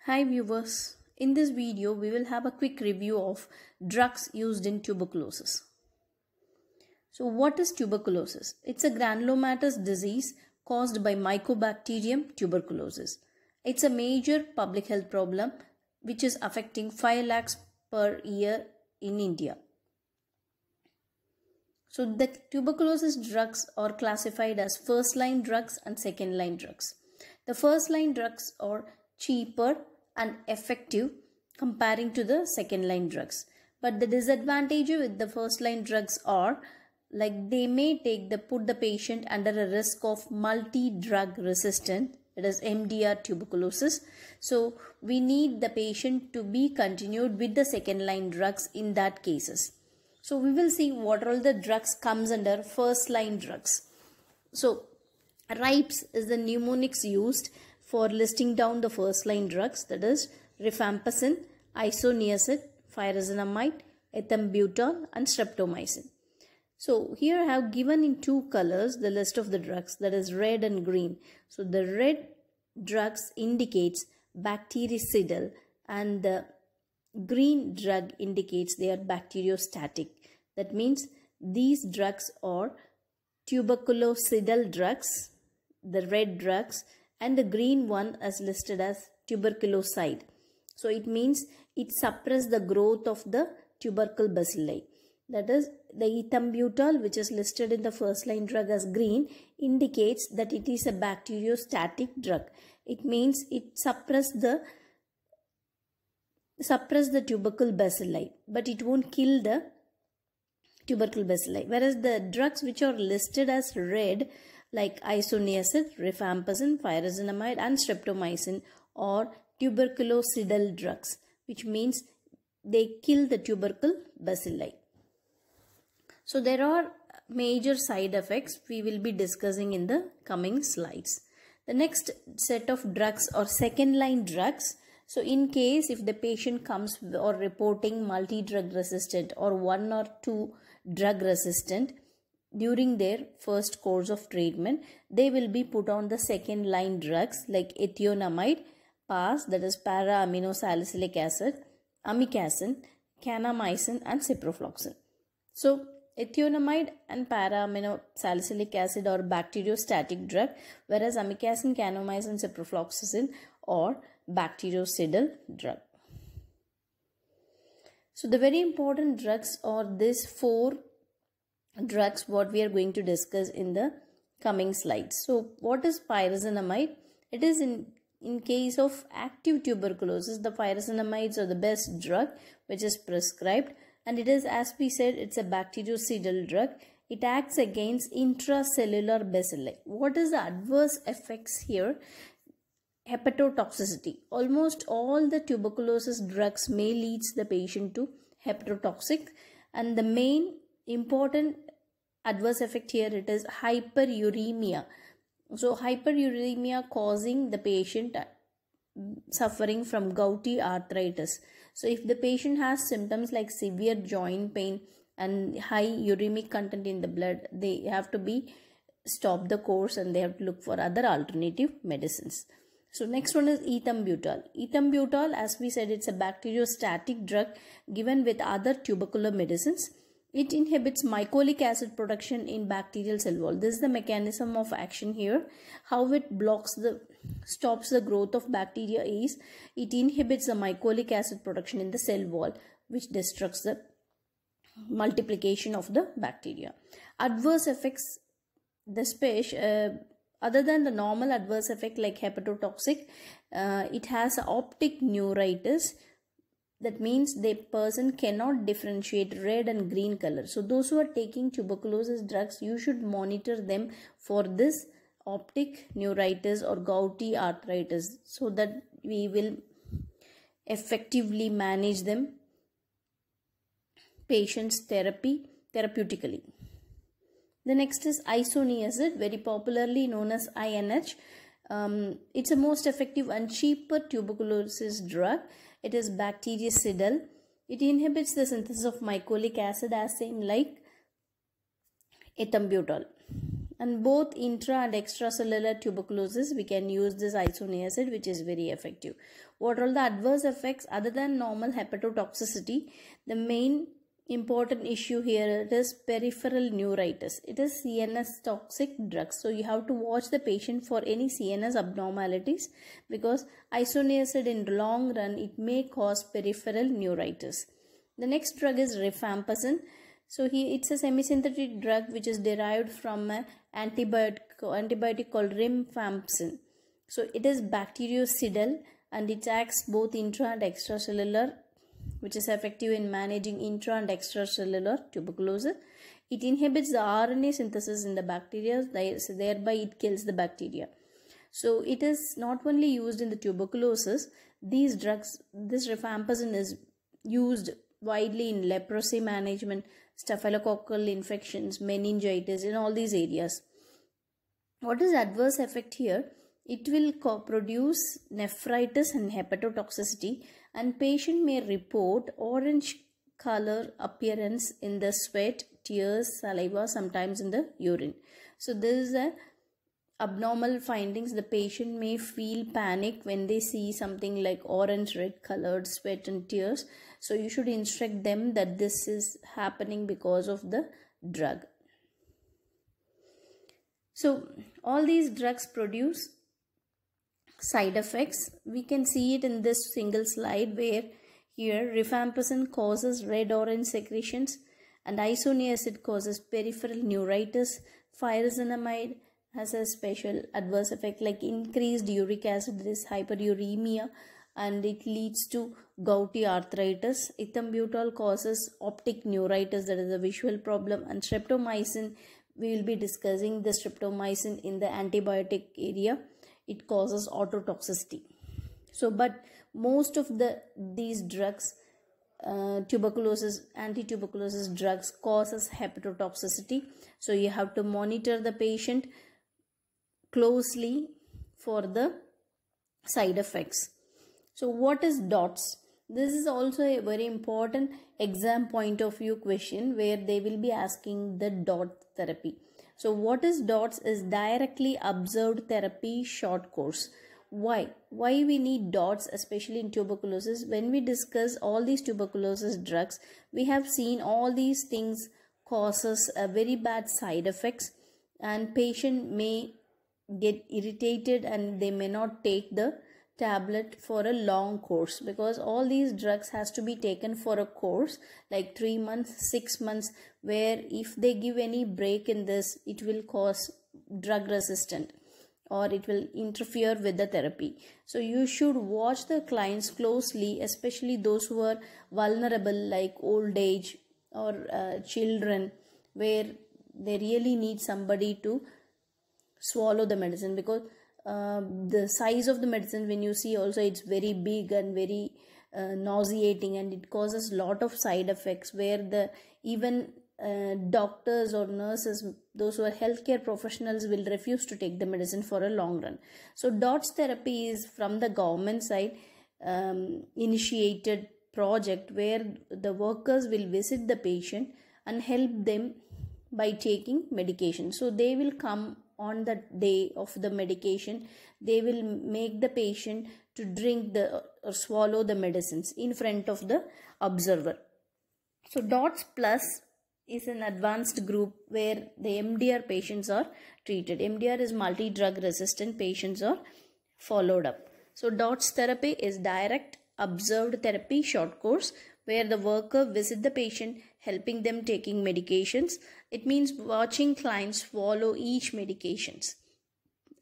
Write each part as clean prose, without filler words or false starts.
Hi viewers, in this video we will have a quick review of drugs used in tuberculosis. So what is tuberculosis? It's a granulomatous disease caused by Mycobacterium tuberculosis. It's a major public health problem which is affecting 5 lakhs per year in India. So the tuberculosis drugs are classified as first line drugs and second line drugs. The first line drugs are cheaper and effective comparing to the second line drugs. But the disadvantage with the first line drugs are like they may put the patient under a risk of multi-drug resistant, it is MDR tuberculosis. So we need the patient to be continued with the second line drugs in that cases. So we will see what all the drugs comes under first line drugs. So RIPES is the mnemonics used for listing down the first line drugs, that is rifampicin, isoniazid, pyrazinamide, ethambutol and streptomycin. So here I have given in two colors the list of the drugs, that is red and green. So the red drugs indicates bactericidal and the green drug indicates they are bacteriostatic. That means these drugs are tuberculocidal drugs, the red drugs, and the green one is listed as tuberculoside. So it means it suppresses the growth of the tubercle bacilli. That is the ethambutol, which is listed in the first line drug as green, indicates that it is a bacteriostatic drug. It means it suppresses the tubercle bacilli, but it won't kill the tubercle bacilli. Whereas the drugs which are listed as red, like isoniazid, rifampicin, pyrazinamide and streptomycin, are tuberculocidal drugs, which means they kill the tubercle bacilli. So there are major side effects we will be discussing in the coming slides. The next set of drugs are second line drugs. So in case if the patient comes or reporting multi-drug resistant or one or two drug resistant during their first course of treatment, they will be put on the second line drugs like ethionamide, PAS, that is para-aminosalicylic acid, amikacin, kanamycin and ciprofloxacin. So ethionamide and para-aminosalicylic acid are bacteriostatic drug, whereas amikacin, kanamycin, ciprofloxacin are bactericidal drug. So the very important drugs are these four drugs what we are going to discuss in the coming slides. So what is pyrazinamide? It is in case of active tuberculosis, the pyrazinamides are the best drug which is prescribed, and it is, as we said, it's a bactericidal drug. It acts against intracellular bacilli. What is the adverse effects here? Hepatotoxicity. Almost all the tuberculosis drugs may lead the patient to hepatotoxic, and the main important adverse effect here, it is hyperuremia. So hyperuremia causing the patient suffering from gouty arthritis. So if the patient has symptoms like severe joint pain and high uremic content in the blood, they have to be stop the course and they have to look for other alternative medicines. So next one is ethambutol. Ethambutol, as we said, it's a bacteriostatic drug given with other tubercular medicines. It inhibits mycolic acid production in bacterial cell wall. This is the mechanism of action here. How it stops the growth of bacteria is it inhibits the mycolic acid production in the cell wall, which destructs the multiplication of the bacteria. Adverse effects, other than the normal adverse effect like hepatotoxic, it has optic neuritis. That means the person cannot differentiate red and green color. So those who are taking tuberculosis drugs, you should monitor them for this optic neuritis or gouty arthritis so that we will effectively manage them patients therapeutically. The next is isoniazid, very popularly known as INH. It's a most effective and cheaper tuberculosis drug. It is bactericidal. It inhibits the synthesis of mycolic acid as same like ethambutol. And both intra and extracellular tuberculosis, we can use this isoniazid, which is very effective. What are all the adverse effects other than normal hepatotoxicity? The main important issue here is peripheral neuritis. It is CNS toxic drugs. So you have to watch the patient for any CNS abnormalities, because isoniazid in the long run, it may cause peripheral neuritis. The next drug is rifampicin. So here it's a semisynthetic drug which is derived from an antibiotic called rifampicin. So it is bactericidal and it acts both intra and extracellular, which is effective in managing intra and extracellular tuberculosis. It inhibits the RNA synthesis in the bacteria, so thereby it kills the bacteria. So it is not only used in the tuberculosis. These drugs, this rifampicin is used widely in leprosy management, staphylococcal infections, meningitis, in all these areas. What is adverse effect here? It will produce nephritis and hepatotoxicity, and patient may report orange color appearance in the sweat, tears, saliva, sometimes in the urine. So this is a abnormal findings. The patient may feel panic when they see something like orange red colored sweat and tears. So you should instruct them that this is happening because of the drug. So all these drugs produce side effects. We can see it in this single slide, where here rifampicin causes red-orange secretions and isoniazid causes peripheral neuritis. Pyrazinamide has a special adverse effect like increased uric acid, there is hyperuremia, and it leads to gouty arthritis. Ethambutol causes optic neuritis, that is a visual problem. And streptomycin, we will be discussing the streptomycin in the antibiotic area. It causes ototoxicity. So but most of these drugs, tuberculosis, anti-tuberculosis drugs, causes hepatotoxicity. So you have to monitor the patient closely for the side effects. So what is DOTS? This is also a very important exam point of view question, where they will be asking the DOT therapy. So what is DOTS? Is directly observed therapy short course. Why we need DOTS, especially in tuberculosis? When we discuss all these tuberculosis drugs, we have seen all these things causes a very bad side effects, and patient may get irritated and they may not take the tablet for a long course, because all these drugs has to be taken for a course like 3 months, 6 months, where if they give any break in this, it will cause drug resistant or it will interfere with the therapy. So you should watch the clients closely, especially those who are vulnerable like old age or children, where they really need somebody to swallow the medicine, because the size of the medicine, when you see also, it's very big and very nauseating, and it causes lot of side effects, where the even doctors or nurses, those who are healthcare professionals, will refuse to take the medicine for a long run. So DOTS therapy is from the government side initiated project, where the workers will visit the patient and help them by taking medication. So they will come on the day of the medication, they will make the patient to drink or swallow the medicines in front of the observer. So DOTS plus is an advanced group where the MDR patients are treated. MDR is multi-drug resistant patients are followed up. So DOTS therapy is direct observed therapy short course, where the worker visit the patient, helping them taking medications. It means watching clients follow each medications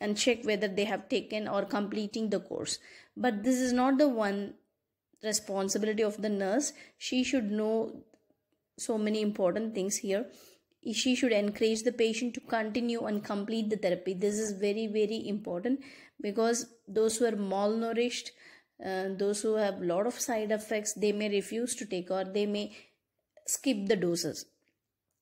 and check whether they have taken or completing the course. But this is not the one responsibility of the nurse. She should know so many important things here. She should encourage the patient to continue and complete the therapy. This is very, very important, because those who are malnourished, those who have a lot of side effects, they may refuse to take or they may skip the doses.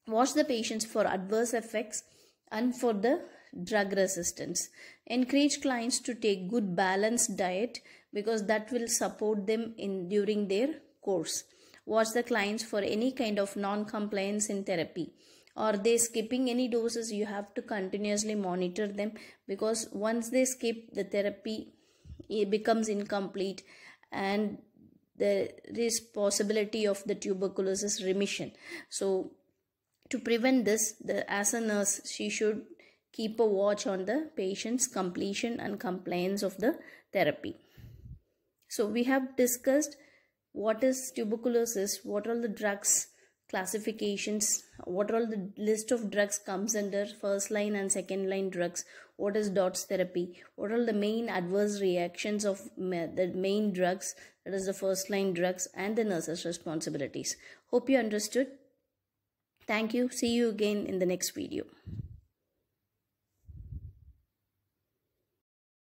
Watch the patients for adverse effects and for the drug resistance. Encourage clients to take good balanced diet, because that will support them during their course. Watch the clients for any kind of non-compliance in therapy. or they skipping any doses, you have to continuously monitor them, because once they skip the therapy, it becomes incomplete and there is possibility of the tuberculosis remission. So to prevent this, as a nurse, she should keep a watch on the patient's completion and compliance of the therapy. So we have discussed what is tuberculosis, what are the drugs classifications, what all the list of drugs comes under first line and second line drugs, what is DOTS therapy, what are the main adverse reactions of the main drugs, that is the first line drugs, and the nurse's responsibilities. Hope you understood. Thank you. See you again in the next video.